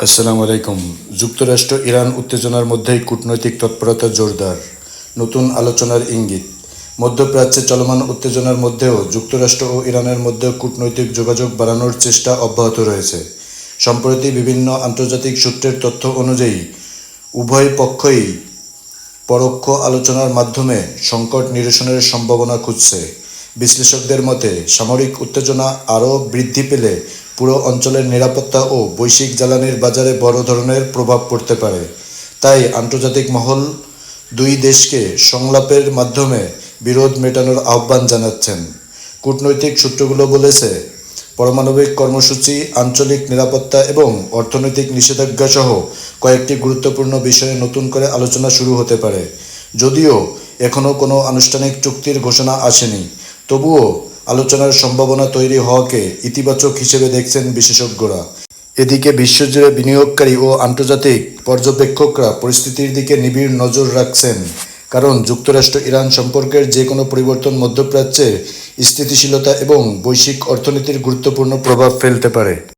আসসালামু আলাইকুম। যুক্তরাষ্ট্র ইরান উত্তেজনার মধ্যেই কূটনৈতিক তৎপরতা জোরদার, নতুন আলোচনার ইঙ্গিত। মধ্যপ্রাচ্যে চলমান উত্তেজনার মধ্যেও যুক্তরাষ্ট্র ও ইরানের মধ্যে কূটনৈতিক যোগাযোগ বাড়ানোর চেষ্টা অব্যাহত রয়েছে। সম্প্রতি বিভিন্ন আন্তর্জাতিক সূত্রের তথ্য অনুযায়ী উভয় পক্ষই পরোক্ষ আলোচনার মাধ্যমে সংকট নিরসনের সম্ভাবনা খুঁজছে। বিশ্লেষকদের মতে সামরিক উত্তেজনা আরও বৃদ্ধি পেলে পুরো অঞ্চলের নিরাপত্তা ও বৈশ্বিক জ্বালানির বাজারে বড় ধরনের প্রভাব পড়তে পারে। তাই আন্তর্জাতিক মহল দুই দেশকে সংলাপের মাধ্যমে বিরোধ মেটানোর আহ্বান জানাচ্ছেন। কূটনৈতিক সূত্রগুলো বলেছে, পারমাণবিক কর্মসূচি, আঞ্চলিক নিরাপত্তা এবং অর্থনৈতিক নিষেধাজ্ঞা সহ কয়েকটি গুরুত্বপূর্ণ বিষয়ে নতুন করে আলোচনা শুরু হতে পারে। যদিও এখনও কোনো আনুষ্ঠানিক চুক্তির ঘোষণা আসেনি, তবুও আলোচনার সম্ভাবনা তৈরি হওয়াকে ইতিবাচক হিসেবে দেখছেন বিশেষজ্ঞরা। এদিকে বিশ্বজুড়ে বিনিয়োগকারী ও আন্তর্জাতিক পর্যবেক্ষকরা পরিস্থিতির দিকে নিবিড় নজর রাখছেন, কারণ যুক্তরাষ্ট্র ইরান সম্পর্কের যে কোনো পরিবর্তন মধ্যপ্রাচ্যের স্থিতিশীলতা এবং বৈশ্বিক অর্থনীতির গুরুত্বপূর্ণ প্রভাব ফেলতে পারে।